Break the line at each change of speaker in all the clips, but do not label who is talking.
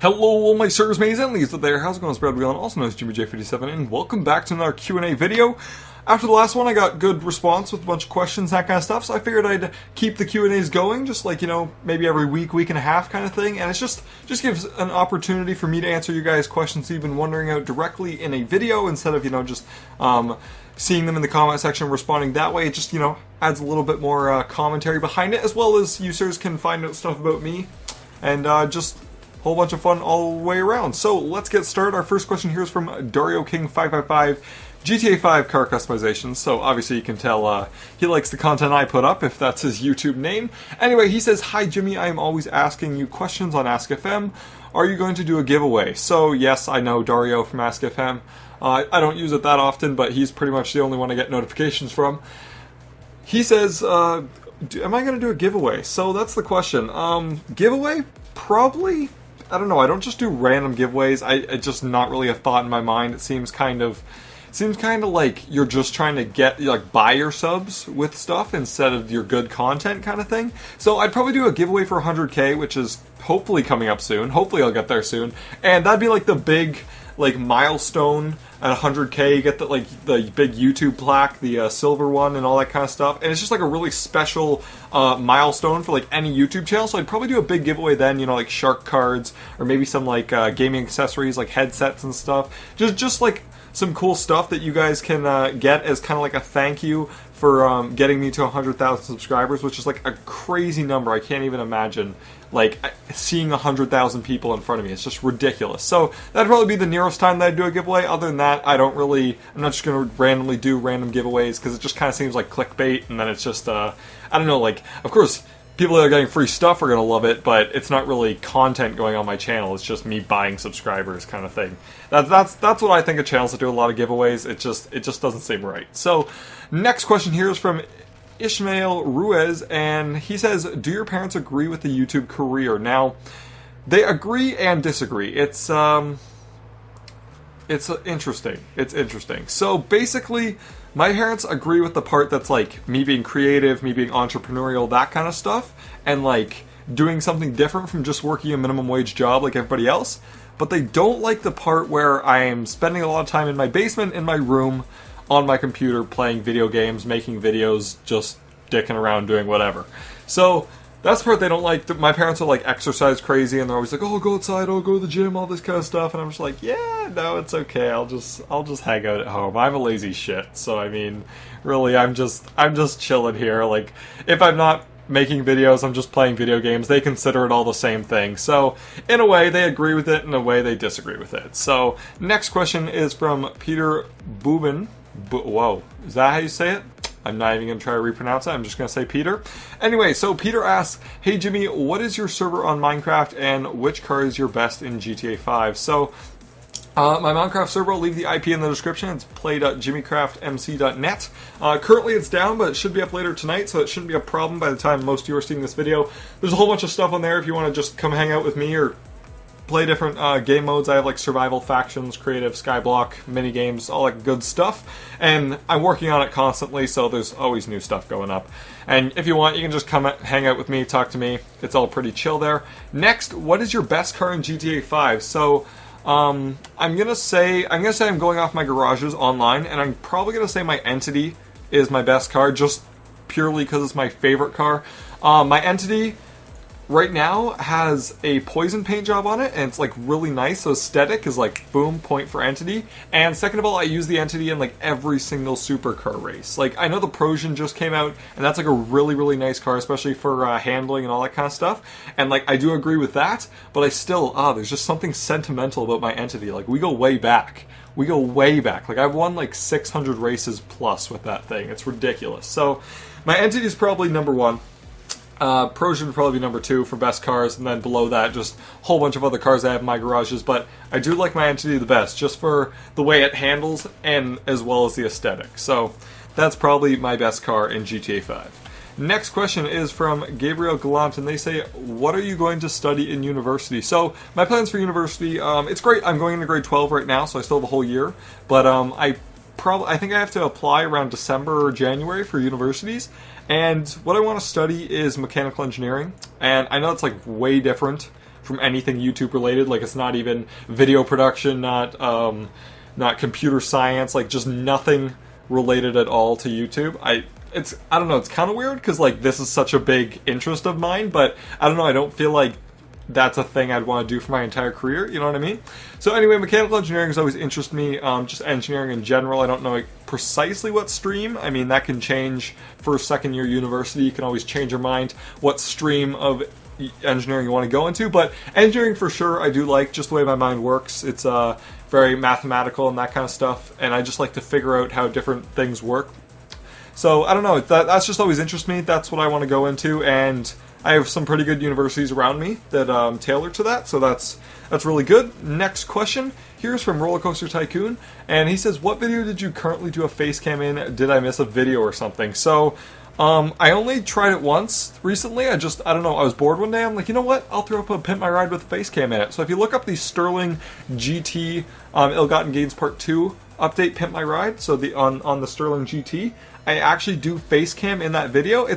Hello, my sirs, mays, and leaves there. How's it going? It's Brad Whelan, also known as Jimmy J57, and welcome back to another Q&A video. After the last one, I got good response with a bunch of questions, that kind of stuff, so I figured I'd keep the Q&As going, just like, maybe every week, week and a half kind of thing, and it's just gives an opportunity for me to answer you guys' questions you've been wondering out directly in a video, instead of, just seeing them in the comment section, responding that way. It just, adds a little bit more commentary behind it, as well as you sirs can find out stuff about me, and just whole bunch of fun all the way around. So let's get started. Our first question here is from Dario King 555, GTA 5 car customizations. So obviously you can tell he likes the content I put up, if that's his YouTube name. Anyway, he says, "Hi Jimmy, I am always asking you questions on Ask FM. Are you going to do a giveaway?" So yes, I know Dario from Ask FM. I don't use it that often, but he's pretty much the only one I get notifications from. He says, am I going to do a giveaway? So that's the question. Giveaway? Probably. I don't know, I don't just do random giveaways. It's just not really a thought in my mind. It seems kind of like you're just trying to get, buy your subs with stuff instead of your good content kind of thing. So I'd probably do a giveaway for 100k, which is hopefully coming up soon. Hopefully I'll get there soon. And that'd be like the big, milestone at 100k. You get the big YouTube plaque, the silver one, and all that kind of stuff. And it's just like a really special milestone for any YouTube channel. So I'd probably do a big giveaway then, like shark cards, or maybe some gaming accessories like headsets and stuff. Just some cool stuff that you guys can get as kind of like a thank you for getting me to 100,000 subscribers, which is like a crazy number. I can't even imagine seeing 100,000 people in front of me. It's just ridiculous. So that'd probably be the nearest time that I'd do a giveaway. Other than that, I'm not just going to randomly do random giveaways, because it just kind of seems like clickbait, and then it's just, I don't know, of course, people that are getting free stuff are going to love it, but it's not really content going on my channel. It's just me buying subscribers kind of thing. That's what I think of channels that do a lot of giveaways. It just doesn't seem right. So next question here is from Ishmael Ruiz, and he says, "Do your parents agree with the YouTube career?" Now, they agree and disagree. It's interesting. It's interesting. So basically, my parents agree with the part that's me being creative, me being entrepreneurial, that kind of stuff, and doing something different from just working a minimum wage job like everybody else. But they don't like the part where I am spending a lot of time in my basement, in my room, on my computer, playing video games, making videos, just dicking around, doing whatever. So that's the part they don't like. My parents are exercise crazy, and they're always "Oh, go outside, oh, go to the gym," all this kind of stuff, and I'm just yeah, no, it's okay. I'll just hang out at home. I'm a lazy shit. So I mean, really, I'm just chilling here. If I'm not making videos, I'm just playing video games. They consider it all the same thing. So in a way, they agree with it. In a way, they disagree with it. So next question is from Peter Bubin. Whoa, is that how you say it? I'm not even going to try to repronounce it. I'm just going to say Peter. Anyway, so Peter asks, "Hey Jimmy, what is your server on Minecraft, and which car is your best in GTA 5? So, my Minecraft server, I'll leave the IP in the description. It's play.jimmycraftmc.net. Currently it's down, but it should be up later tonight, so it shouldn't be a problem by the time most of you are seeing this video. There's a whole bunch of stuff on there if you want to just come hang out with me, or play different game modes. I have survival, factions, creative, skyblock, mini games, all that good stuff. And I'm working on it constantly, so there's always new stuff going up. And if you want, you can just come hang out with me, talk to me. It's all pretty chill there. Next, what is your best car in GTA 5? So I'm gonna say I'm going off my garages online, and I'm probably gonna say my Entity is my best car, just purely because it's my favorite car. My Entity right now has a poison paint job on it, and it's really nice. So aesthetic is boom, point for Entity. And second of all, I use the Entity in every single supercar race. I know the Prosian just came out, and that's a really, really nice car, especially for handling and all that kind of stuff. And I do agree with that, but I still, there's just something sentimental about my Entity. We go way back. We go way back. I've won 600 races plus with that thing. It's ridiculous. So my Entity is probably number one. Prosian would probably be number two for best cars, and then below that, just a whole bunch of other cars I have in my garages, but I do like my Entity the best, just for the way it handles, and as well as the aesthetic. So that's probably my best car in GTA 5. Next question is from Gabriel Gallant, and they say, "What are you going to study in university?" So my plans for university, it's great. I'm going into grade 12 right now, so I still have a whole year, but I think I have to apply around December or January for universities. And what I want to study is mechanical engineering. And I know it's way different from anything YouTube related. Like, it's not even video production, not computer science, like just nothing related at all to YouTube. I don't know, it's kind of weird because like this is such a big interest of mine, but I don't know, I don't feel like that's a thing I'd want to do for my entire career, you know what I mean? So anyway, mechanical engineering has always interested me, just engineering in general. I don't know precisely what stream. I mean, that can change first, second year university. You can always change your mind what stream of engineering you want to go into, but engineering for sure I do like, just the way my mind works. It's very mathematical and that kind of stuff, and I just like to figure out how different things work. So I don't know, that's just always interested me. That's what I want to go into, and I have some pretty good universities around me that tailor to that, so that's really good. Next question, here's from Roller Coaster Tycoon, and he says, what video did you currently do a face cam in? Did I miss a video or something? So I only tried it once recently. I don't know, I was bored one day. I'm like, you know what? I'll throw up a Pimp My Ride with a face cam in it. So if you look up the Sterling GT Ill-Gotten Gains Part 2 update Pimp My Ride, so on the Sterling GT, I actually do face cam in that video.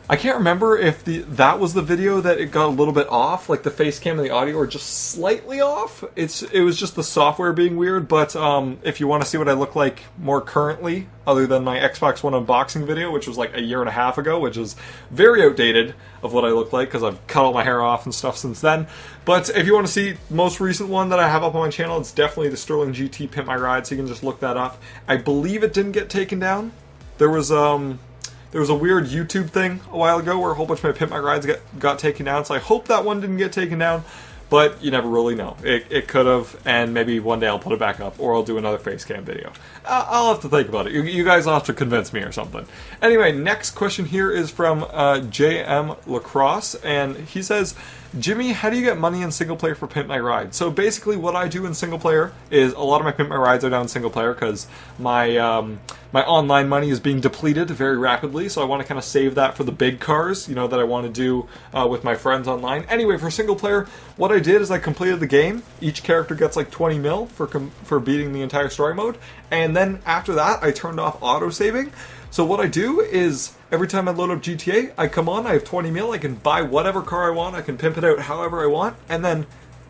I can't remember if that was the video that it got a little bit off, like the face cam and the audio are just slightly off. It was just the software being weird, but if you want to see what I look like more currently, other than my Xbox One unboxing video, which was like a year and a half ago, which is very outdated of what I look like because I've cut all my hair off and stuff since then. But if you want to see the most recent one that I have up on my channel, it's definitely the Sterling GT Pimp My Ride, so you can just look that up. I believe it didn't get taken down. There was a weird YouTube thing a while ago where a whole bunch of my Pimp My Rides got taken down, so I hope that one didn't get taken down, but you never really know. It could have, and maybe one day I'll put it back up, or I'll do another face cam video. I'll have to think about it. You guys will have to convince me or something. Anyway, next question here is from JM Lacrosse, and he says, Jimmy, how do you get money in single player for Pimp My Ride? So basically what I do in single player is a lot of my Pimp My Rides are down in single player because my my online money is being depleted very rapidly, so I want to kind of save that for the big cars, you know, that I want to do with my friends online. Anyway, for single player, what I did is I completed the game. Each character gets like 20 mil for beating the entire story mode, and then after that I turned off auto-saving. So what I do is, every time I load up GTA, I come on, I have 20 mil, I can buy whatever car I want, I can pimp it out however I want, and then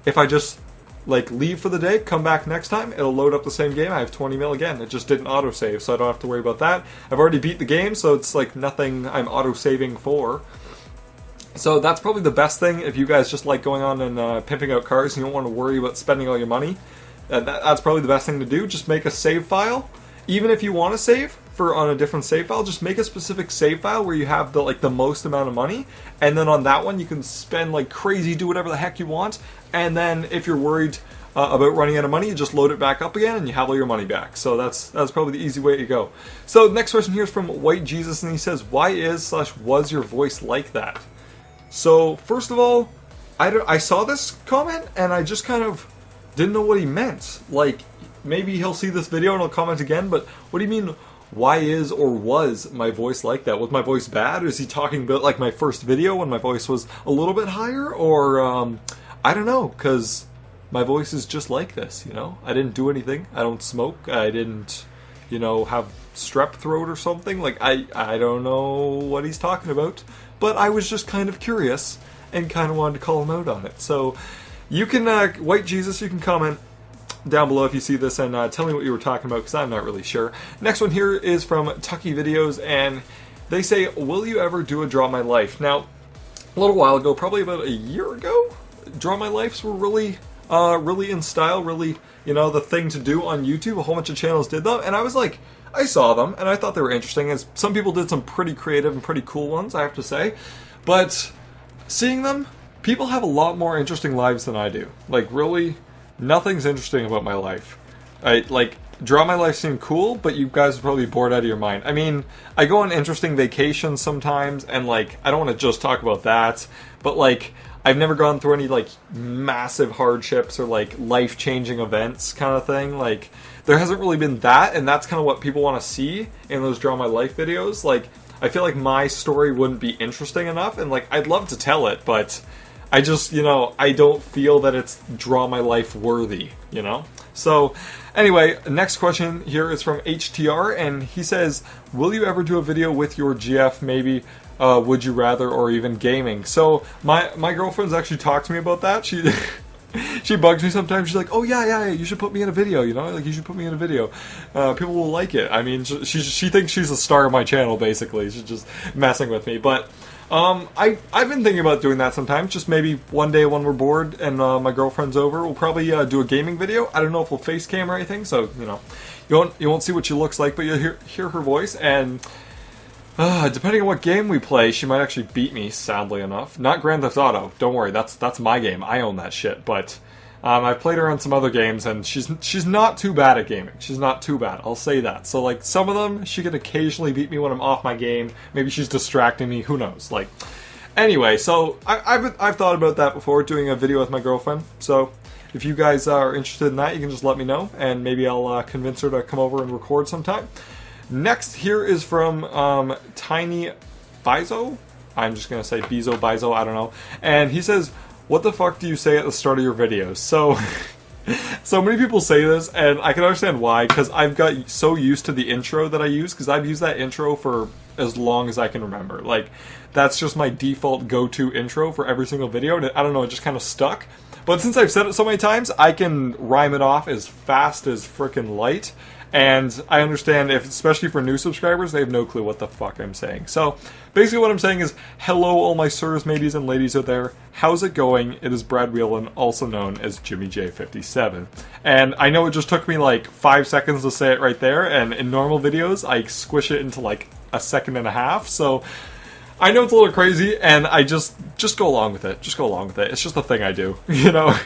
if I just like leave for the day, come back next time, it'll load up the same game, I have 20 mil again. It just didn't autosave, so I don't have to worry about that. I've already beat the game, so it's like nothing I'm autosaving for. So that's probably the best thing if you guys just like going on and pimping out cars and you don't want to worry about spending all your money. That's probably the best thing to do. Just make a save file. Even if you want to save on a different save file, just make a specific save file where you have the most amount of money, and then on that one you can spend like crazy, do whatever the heck you want, and then if you're worried about running out of money, you just load it back up again and you have all your money back. So that's probably the easy way to go. So the next question here is from White Jesus, and he says, why was your voice like that? So first of all, I saw this comment and I just kind of didn't know what he meant. Like, maybe he'll see this video and he'll comment again, but what do you mean, why is or was my voice like that? Was my voice bad? Is he talking about like my first video when my voice was a little bit higher? Or, I don't know, because my voice is just like this, you know? I didn't do anything. I don't smoke. I didn't, you know, have strep throat or something. Like, I don't know what he's talking about, but I was just kind of curious and kind of wanted to call him out on it. So you can, White Jesus, you can comment down below if you see this and tell me what you were talking about, because I'm not really sure. Next one here is from Tucky Videos, and they say, will you ever do a Draw My Life? Now, a little while ago, probably about a year ago, Draw My Lives were really in style, really, you know, the thing to do on YouTube. A whole bunch of channels did them, and I was like, I saw them, and I thought they were interesting, as some people did some pretty creative and pretty cool ones, I have to say. But seeing them, people have a lot more interesting lives than I do. Like, really, nothing's interesting about my life. Draw My Life seemed cool, but you guys are probably bored out of your mind. I mean, I go on interesting vacations sometimes, and like, I don't want to just talk about that, but like, I've never gone through any like massive hardships or like life-changing events kind of thing. Like, there hasn't really been that, and that's kind of what people want to see in those Draw My Life videos. Like, I feel like my story wouldn't be interesting enough, and like, I'd love to tell it, but I just, you know, I don't feel that it's Draw My Life worthy, you know? So, anyway, next question here is from HTR, and he says, will you ever do a video with your GF, maybe Would You Rather, or even gaming? So, my girlfriend's actually talked to me about that. She... She bugs me sometimes. She's like, "Oh yeah, you should put me in a video. You know, like you should put me in a video. People will like it." I mean, she thinks she's the star of my channel. Basically, she's just messing with me. But I've been thinking about doing that sometimes. Just maybe one day when we're bored and my girlfriend's over, we'll probably do a gaming video. I don't know if we'll face cam or anything, so you know, you won't see what she looks like, but you'll hear her voice and. Depending on what game we play, she might actually beat me, sadly enough. Not Grand Theft Auto. Don't worry, that's my game. I own that shit. But I've played her on some other games, and she's not too bad at gaming. She's not too bad. I'll say that. So like some of them, she can occasionally beat me when I'm off my game. Maybe she's distracting me. Who knows? Like anyway, so I've thought about that before, doing a video with my girlfriend. So if you guys are interested in that, you can just let me know, and maybe I'll convince her to come over and record sometime. Next here is from Tiny Bizo. I'm just going to say Bizo, I don't know. And he says, what the fuck do you say at the start of your videos? So, so many people say this, and I can understand why, because I've got so used to the intro that I use, because I've used that intro for as long as I can remember. Like, that's just my default go-to intro for every single video, and I don't know, it just kind of stuck. But since I've said it so many times, I can rhyme it off as fast as frickin' light. And I understand, especially for new subscribers, they have no clue what the fuck I'm saying. So, basically what I'm saying is, hello all my sirs, mateys, and ladies out there. How's it going? It is Brad Whelan, also known as Jimmy J57. And I know it just took me like 5 seconds to say it right there, and in normal videos, I squish it into like a second and a half, so... I know it's a little crazy, and I just go along with it. Just go along with it. It's just a thing I do, you know?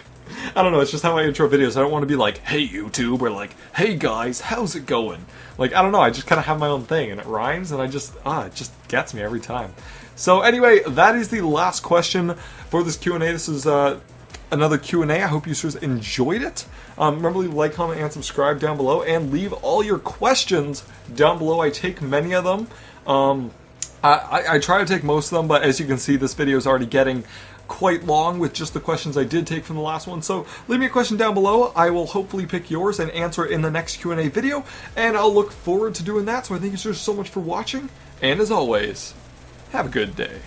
I don't know, it's just how I intro videos. I don't want to be like, hey YouTube, or like, hey guys, how's it going? Like, I don't know, I just kind of have my own thing, and it rhymes, and it just gets me every time. So anyway, that is the last question for this Q&A. This is another Q&A. I hope you guys enjoyed it. Remember to like, comment, and subscribe down below, and leave all your questions down below. I take many of them. I try to take most of them, but as you can see, this video is already getting quite long with just the questions I did take from the last one. So leave me a question down below. I will hopefully pick yours and answer it in the next Q&A video, and I'll look forward to doing that. So I thank you so much for watching, and as always, have a good day.